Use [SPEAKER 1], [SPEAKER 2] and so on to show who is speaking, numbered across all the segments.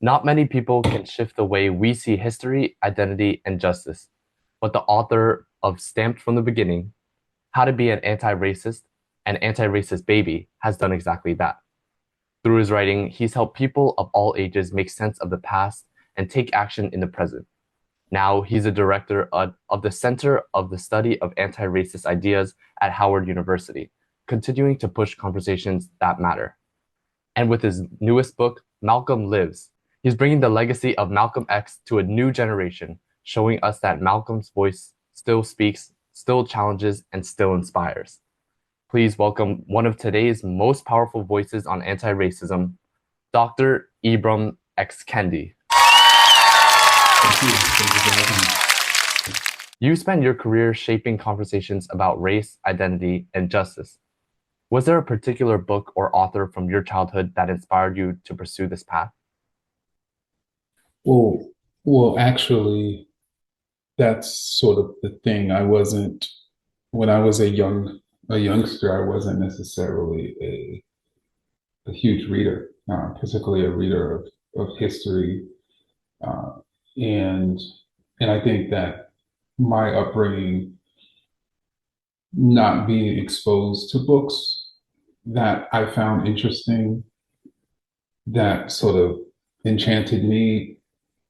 [SPEAKER 1] Not many people can shift the way we see history, identity, and justice, but the author of Stamped from the Beginning, How to Be an Anti-Racist and Anti-Racist Baby, has done exactly that. Through his writing, he's helped people of all ages make sense of the past and take action in the present. Now, he's a director of the Center of the Study of Anti-Racist Ideas at Howard University, continuing to push conversations that matter. And with his newest book, Malcolm Lives, he's bringing the legacy of Malcolm X to a new generation, showing us that Malcolm's voice still speaks, still challenges, and still inspires. Please welcome one of today's most powerful voices on anti-racism, Dr. Ibram X. Kendi.
[SPEAKER 2] Thank you. Thank you for having me.
[SPEAKER 1] You spent your career shaping conversations about race, identity, and justice. Was there a particular book or author from your childhood that inspired you to pursue this path?
[SPEAKER 2] Well, actually, that's sort of the thing. When I was a youngster, I wasn't necessarily a huge reader, particularly a reader of history. Uh, and, and I think that my upbringing, not being exposed to books that I found interesting, that sort of enchanted me,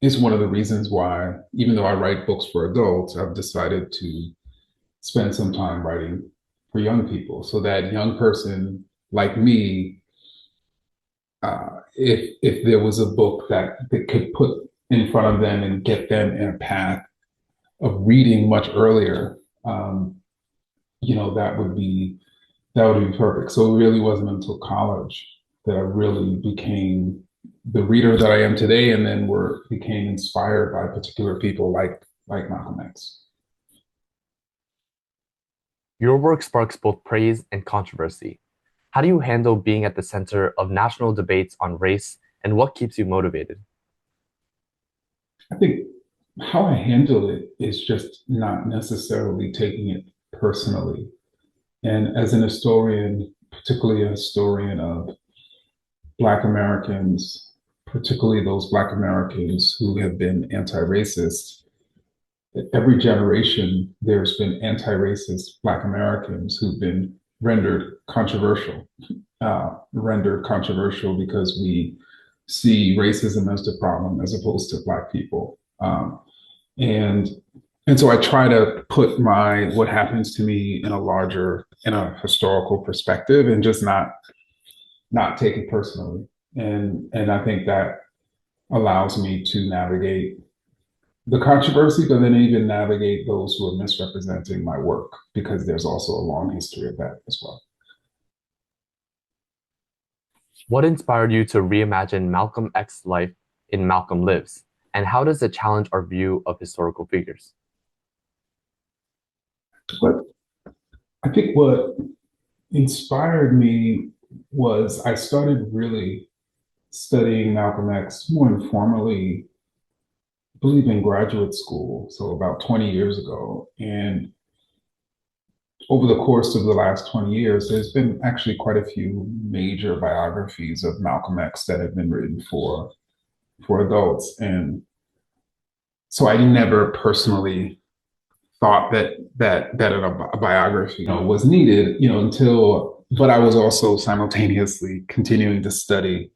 [SPEAKER 2] is one of the reasons why, even though I write books for adults, I've decided to spend some time writing for young people, so that young person like me, if there was a book that could put in front of them and get them in a path of reading much earlier, um, that would be perfect. So it really wasn't until college that I really became the reader that I am today, and then became inspired by particular people like Malcolm X.
[SPEAKER 1] Your work sparks both praise and controversy. How do you handle being at the center of national debates on race, and what keeps you motivated?
[SPEAKER 2] I think how I handle it is just not necessarily taking it personally. And as an historian, particularly a historian of Black Americans, particularly those Black Americans who have been anti-racist, every generation there's been anti-racist Black Americans who've been rendered controversial because we see racism as the problem as opposed to Black people. And so I try to put what happens to me in a historical perspective, and just not take it personally. And I think that allows me to navigate the controversy, but then even navigate those who are misrepresenting my work, because there's also a long history of that as well.
[SPEAKER 1] What inspired you to reimagine Malcolm X's life in Malcolm Lives, and how does it challenge our view of historical figures?
[SPEAKER 2] But I think what inspired me was I started really studying Malcolm X more informally, I believe in graduate school, so about 20 years ago. And over the course of the last 20 years, there's been actually quite a few major biographies of Malcolm X that have been written for adults. And so I never personally thought that a biography, was needed, but I was also simultaneously continuing to study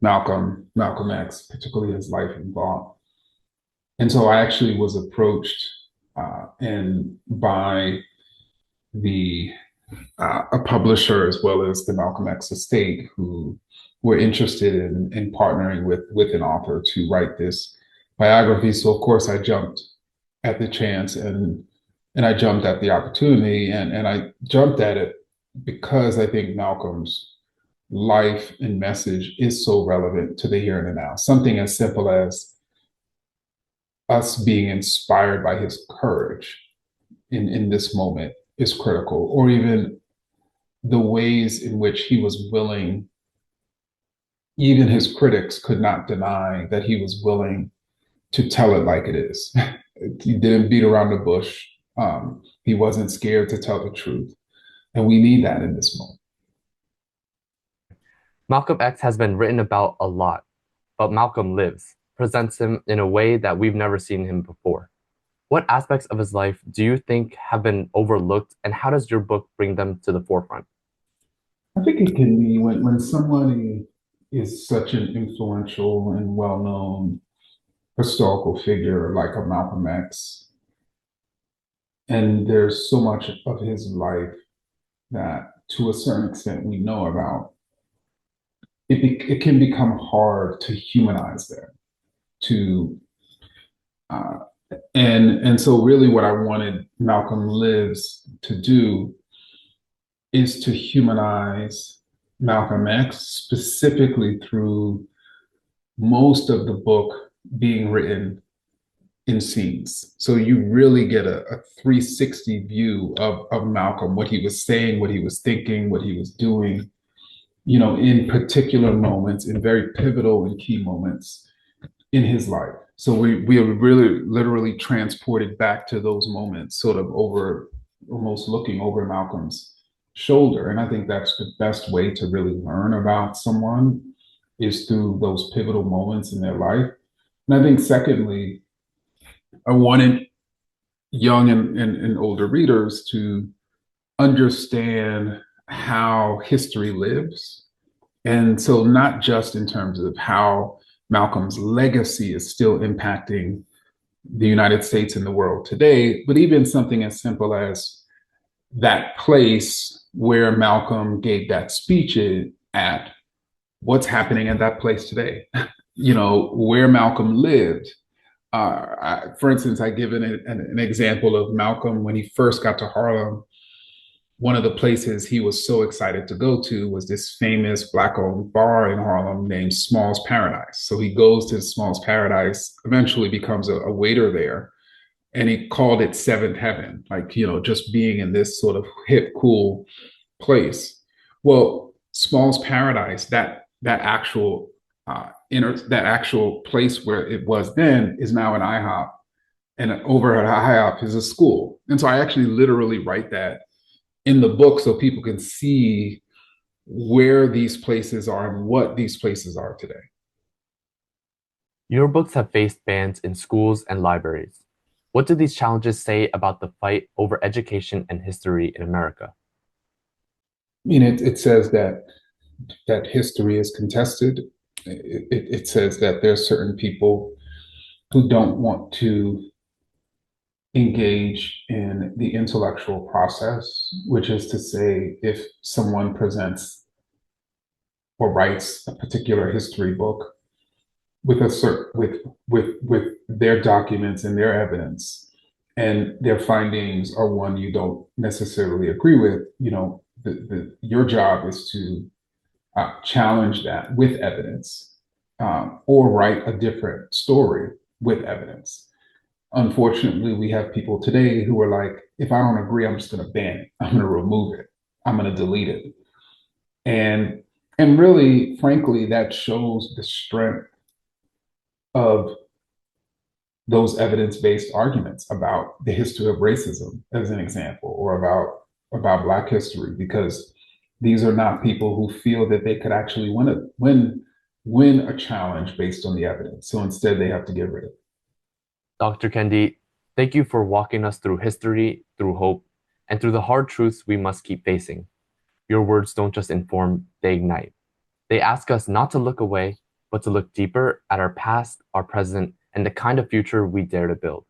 [SPEAKER 2] Malcolm X, particularly his life and thought. And so I actually was approached and by the a publisher, as well as the Malcolm X estate, who were interested in partnering with an author to write this biography. So of course I jumped at the chance, and I jumped at the opportunity, and I jumped at it because I think Malcolm's life and message is so relevant to the here and the now. Something as simple as us being inspired by his courage in this moment is critical, or even the ways in which he was willing, even his critics could not deny that he was willing to tell it like it is. He didn't beat around the bush. He wasn't scared to tell the truth. And we need that in this moment.
[SPEAKER 1] Malcolm X has been written about a lot, but Malcolm lives, presents him in a way that we've never seen him before. What aspects of his life do you think have been overlooked, and how does your book bring them to the forefront?
[SPEAKER 2] I think it can be when somebody is such an influential and well-known historical figure like a Malcolm X, and there's so much of his life that to a certain extent we know about, it can become hard to humanize them, to uh, and so really what I wanted Malcolm Lives to do is to humanize Malcolm X specifically through most of the book being written in scenes. So you really get a 360 view of Malcolm, what he was saying, what he was thinking, what he was doing, in particular moments, in very pivotal and key moments in his life. So we are really literally transported back to those moments, sort of over almost looking over Malcolm's shoulder. And I think that's the best way to really learn about someone is through those pivotal moments in their life. And I think secondly, I wanted young and older readers to understand how history lives. And so not just in terms of how Malcolm's legacy is still impacting the United States and the world today, but even something as simple as that place where Malcolm gave that speech at, what's happening at that place today, where Malcolm lived. For instance, I give an example of Malcolm when he first got to Harlem. One of the places he was so excited to go to was this famous Black-owned bar in Harlem named Small's Paradise. So he goes to Small's Paradise, eventually becomes a waiter there, and he called it Seventh Heaven, like, just being in this sort of hip, cool place. Well, Small's Paradise, that actual place where it was then is now an IHOP, and over at IHOP is a school. And so I actually literally write that in the book so people can see where these places are and what these places are today.
[SPEAKER 1] Your books have faced bans in schools and libraries. What do these challenges say about the fight over education and history in America?
[SPEAKER 2] I mean, it says that history is contested. It says that there are certain people who don't want to engage in the intellectual process, which is to say, if someone presents or writes a particular history book with a certain with their documents and their evidence, and their findings are one you don't necessarily agree with, your job is to challenge that with evidence, or write a different story with evidence. Unfortunately, we have people today who are like, if I don't agree, I'm just going to ban it. I'm going to remove it. I'm going to delete it. And and really, frankly, that shows the strength of those evidence-based arguments about the history of racism, as an example, or about Black history, because these are not people who feel that they could actually win a challenge based on the evidence. So instead, they have to get rid of it.
[SPEAKER 1] Dr. Kendi, thank you for walking us through history, through hope, and through the hard truths we must keep facing. Your words don't just inform, they ignite. They ask us not to look away, but to look deeper at our past, our present, and the kind of future we dare to build.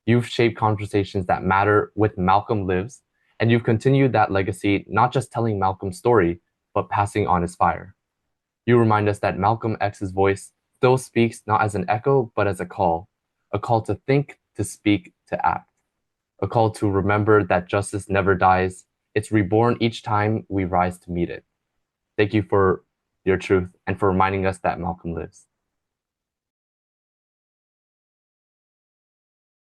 [SPEAKER 1] You've shaped conversations that matter with Malcolm Lives, and you've continued that legacy, not just telling Malcolm's story, but passing on his fire. You remind us that Malcolm X's voice still speaks not as an echo, but as a call to think, to speak, to act, a call to remember that justice never dies. It's reborn each time we rise to meet it. Thank you for your truth and for reminding us that Malcolm lives.